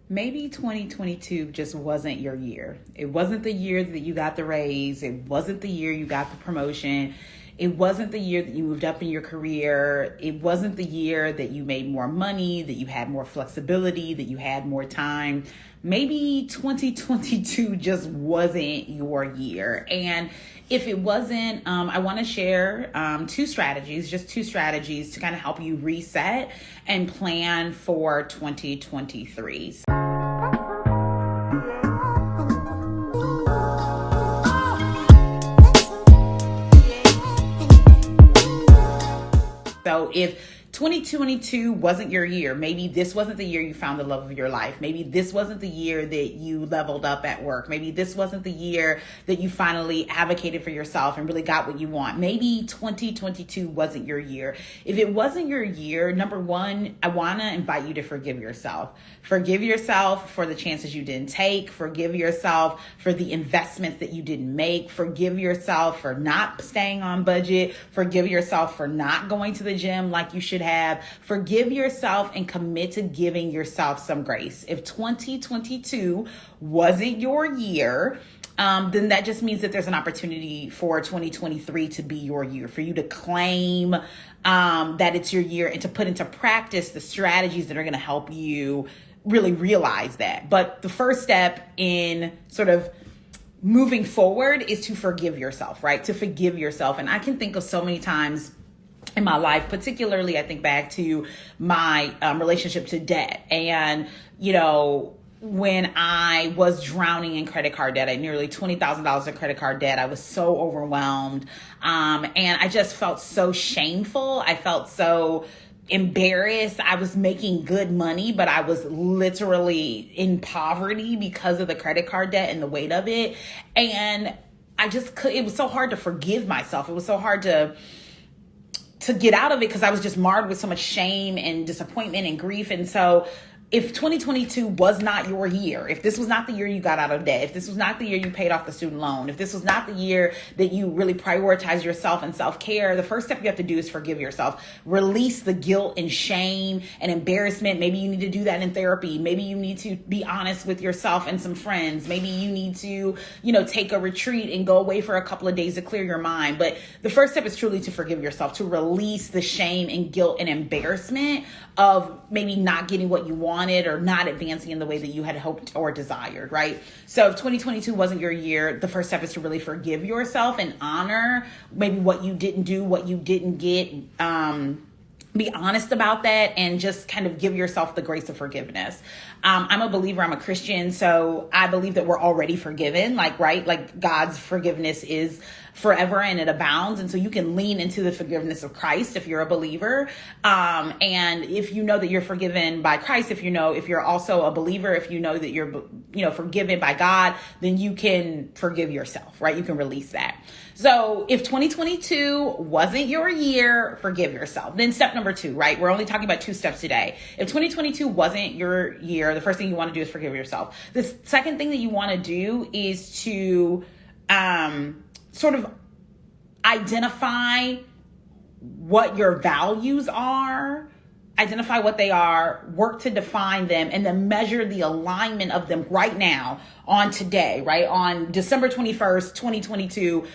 Maybe 2022 just wasn't your year. It wasn't the year that you got the raise. It wasn't the year you got the promotion. It wasn't the year that you moved up in your career. It wasn't the year that you made more money, that you had more flexibility, that you had more time. Maybe 2022 just wasn't your year. And if it wasn't, I want to share two strategies to kind of help you reset and plan for 2023. So if 2022 wasn't your year, maybe this wasn't the year you found the love of your life. Maybe this wasn't the year that you leveled up at work. Maybe this wasn't the year that you finally advocated for yourself and really got what you want. Maybe 2022 wasn't your year. If it wasn't your year, number one, I want to invite you to forgive yourself. Forgive yourself for the chances you didn't take. Forgive yourself for the investments that you didn't make. Forgive yourself for not staying on budget. Forgive yourself for not going to the gym like you should have. Forgive yourself and commit to giving yourself some grace. If 2022 wasn't your year, then that just means that there's an opportunity for 2023 to be your year, for you to claim that it's your year and to put into practice the strategies that are going to help you really realize that. But the first step in sort of moving forward is to forgive yourself, right? To forgive yourself. And I can think of so many times in my life, particularly I think back to my relationship to debt. And, when I was drowning in credit card debt, I had nearly $20,000 in credit card debt. I was so overwhelmed. And I just felt so shameful. I felt so embarrassed. I was making good money, but I was literally in poverty because of the credit card debt and the weight of it. And it was so hard to forgive myself. It was so hard to get out of it because I was just marred with so much shame and disappointment and grief. And so if 2022 was not your year, if this was not the year you got out of debt, if this was not the year you paid off the student loan, if this was not the year that you really prioritized yourself and self-care, the first step you have to do is forgive yourself. Release the guilt and shame and embarrassment. Maybe you need to do that in therapy. Maybe you need to be honest with yourself and some friends. Maybe you need to, take a retreat and go away for a couple of days to clear your mind. But the first step is truly to forgive yourself, to release the shame and guilt and embarrassment of maybe not getting what you wanted or not advancing in the way that you had hoped or desired, right? So if 2022 wasn't your year, the first step is to really forgive yourself and honor maybe what you didn't do, what you didn't get. Be honest about that and just kind of give yourself the grace of forgiveness. I'm a believer, I'm a Christian, so I believe that we're already forgiven, like God's forgiveness is forever and it abounds. And so you can lean into the forgiveness of Christ if you're a believer. And if you know that you're forgiven by Christ, if you're also a believer, if you know that you're, forgiven by God, then you can forgive yourself, right? You can release that. So if 2022 wasn't your year, forgive yourself. Then step number 2, right? We're only talking about 2 steps today. If 2022 wasn't your year, the first thing you want to do is forgive yourself. The second thing that you want to do is to sort of identify what your values are, identify what they are, work to define them, and then measure the alignment of them right now on today, right? On December 21st, 2022,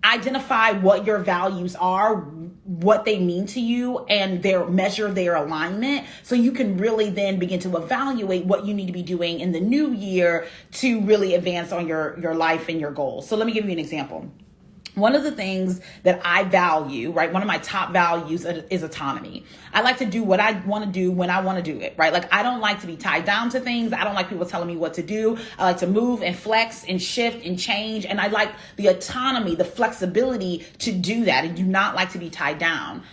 identify what your values are, what they mean to you, and measure their alignment so you can really then begin to evaluate what you need to be doing in the new year to really advance on your life and your goals. So let me give you an example. One of the things that I value, right, one of my top values is autonomy. I like to do what I want to do when I want to do it, right? Like I don't like to be tied down to things. I don't like people telling me what to do. I like to move and flex and shift and change. And I like the autonomy, the flexibility to do that. I do not like to be tied down.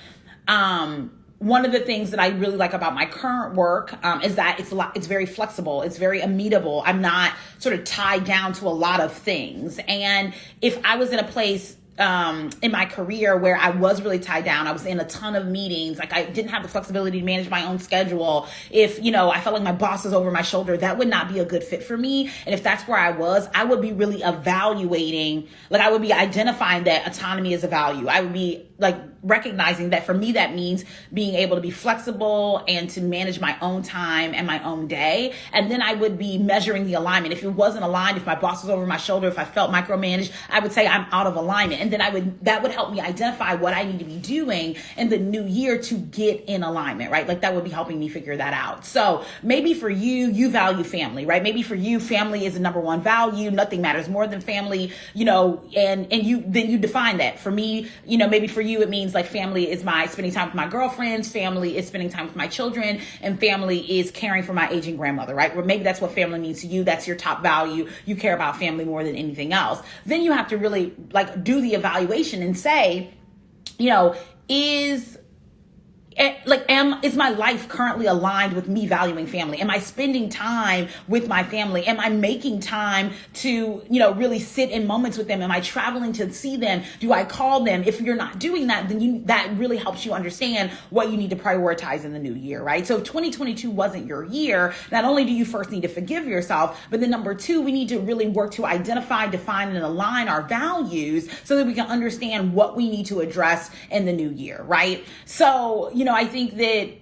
One of the things that I really like about my current work is that it's very flexible. It's very amenable. I'm not sort of tied down to a lot of things. And if I was in a place in my career where I was really tied down, I was in a ton of meetings, like I didn't have the flexibility to manage my own schedule. If, I felt like my boss was over my shoulder, that would not be a good fit for me. And if that's where I was, I would be really evaluating, I would be identifying that autonomy is a value. I would be like recognizing that for me, that means being able to be flexible and to manage my own time and my own day. And then I would be measuring the alignment. If it wasn't aligned, if my boss was over my shoulder, if I felt micromanaged, I would say I'm out of alignment. And then that would help me identify what I need to be doing in the new year to get in alignment, right? Like that would be helping me figure that out. So maybe for you, you value family, right? Maybe for you, family is the number one value. Nothing matters more than family, and you define that. For me, maybe for you, it means like family is my spending time with my girlfriends, family is spending time with my children, and family is caring for my aging grandmother, right? Or maybe that's what family means to you. That's your top value. You care about family more than anything else. Then you have to really like do the evaluation and say, is my life currently aligned with me valuing family? Am I spending time with my family? Am I making time to, really sit in moments with them? Am I traveling to see them? Do I call them? If you're not doing that, then that really helps you understand what you need to prioritize in the new year, right? So if 2022 wasn't your year, not only do you first need to forgive yourself, but then number two, we need to really work to identify, define, and align our values so that we can understand what we need to address in the new year, right? So, I think that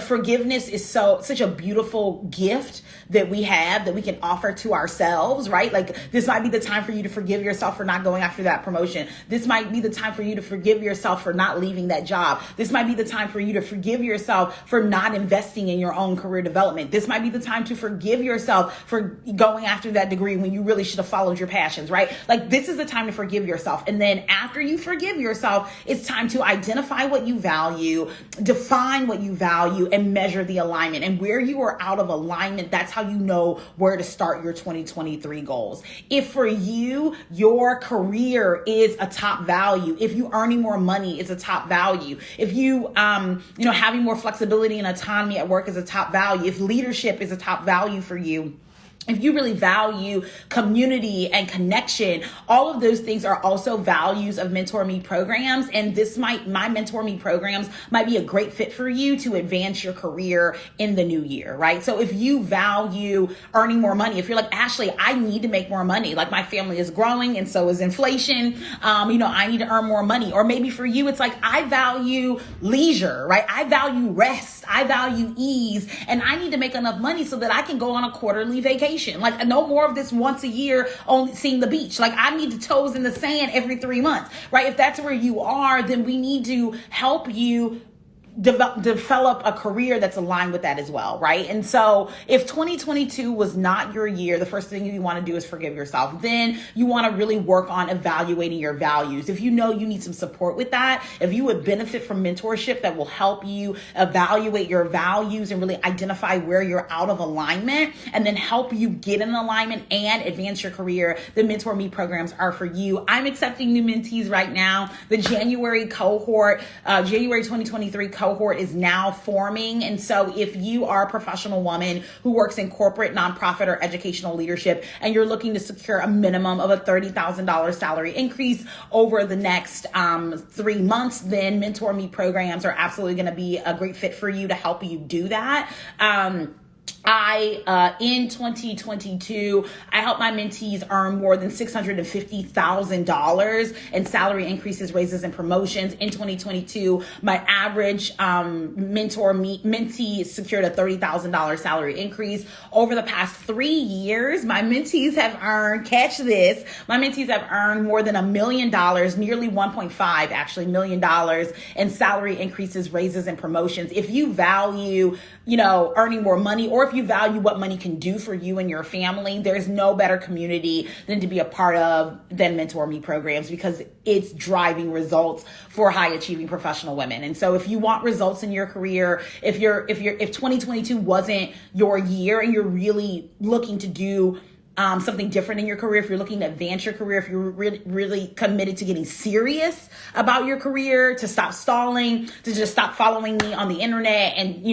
forgiveness is such a beautiful gift that we have, that we can offer to ourselves, right? Like this might be the time for you to forgive yourself for not going after that promotion. This might be the time for you to forgive yourself for not leaving that job. This might be the time for you to forgive yourself for not investing in your own career development. This might be the time to forgive yourself for going after that degree when you really should have followed your passions, right? Like this is the time to forgive yourself. And then after you forgive yourself, it's time to identify what you value, define what you value, and measure the alignment. And where you are out of alignment, that's how you know where to start your 2023 goals. If for you, your career is a top value, if you earning more money is a top value, if you, having more flexibility and autonomy at work is a top value, if leadership is a top value for you, if you really value community and connection, all of those things are also values of Mentor Me programs. And my Mentor Me programs might be a great fit for you to advance your career in the new year, right? So if you value earning more money, if you're like, Ashley, I need to make more money. Like my family is growing and so is inflation. I need to earn more money. Or maybe for you, it's like, I value leisure, right? I value rest. I value ease. And I need to make enough money so that I can go on a quarterly vacation. Like no more of this once a year only seeing the beach. Like I need to toes in the sand every 3 months, right? If that's where you are, then we need to help you develop a career that's aligned with that as well, right? And so if 2022 was not your year, the first thing you want to do is forgive yourself. Then you want to really work on evaluating your values. If you know you need some support with that, if you would benefit from mentorship that will help you evaluate your values and really identify where you're out of alignment and then help you get in alignment and advance your career, the Mentor Me programs are for you. I'm accepting new mentees right now. The January 2023 cohort is now forming. And so if you are a professional woman who works in corporate, nonprofit, or educational leadership, and you're looking to secure a minimum of a $30,000 salary increase over the next 3 months, then Mentor Me programs are absolutely going to be a great fit for you to help you do that. In 2022, I helped my mentees earn more than $650,000 in salary increases, raises, and promotions. In 2022, my average mentee secured a $30,000 salary increase. Over the past 3 years, my mentees have earned, catch this, my mentees have earned more than $1 million, nearly 1.5 million dollars in salary increases, raises, and promotions. If you value, earning more money, or if you value what money can do for you and your family, there's no better community than to be a part of than Mentor Me programs, because it's driving results for high achieving professional women. And so if you want results in your career, if 2022 wasn't your year and you're really looking to do something different in your career, if you're looking to advance your career, if you're really committed to getting serious about your career, to stop stalling, to just stop following me on the internet and,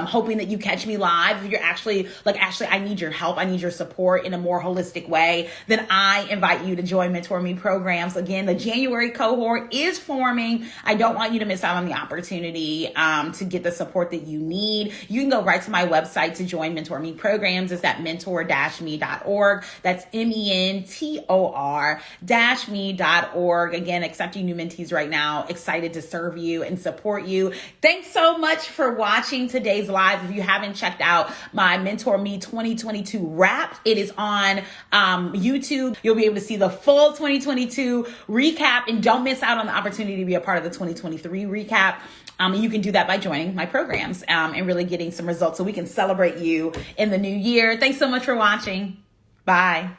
hoping that you catch me live, if you're actually like, Ashley, I need your help, I need your support in a more holistic way, then I invite you to join Mentor Me programs. Again, the January cohort is forming. I don't want you to miss out on the opportunity to get the support that you need. You can go right to my website to join Mentor Me programs. It's at mentor-me.com. mentor-me.org. That's mentor-me.org. Again, accepting new mentees right now. Excited to serve you and support you. Thanks so much for watching today's live. If you haven't checked out my Mentor Me 2022 wrap, it is on YouTube. You'll be able to see the full 2022 recap, and don't miss out on the opportunity to be a part of the 2023 recap. You can do that by joining my programs and really getting some results so we can celebrate you in the new year. Thanks so much for watching. Bye.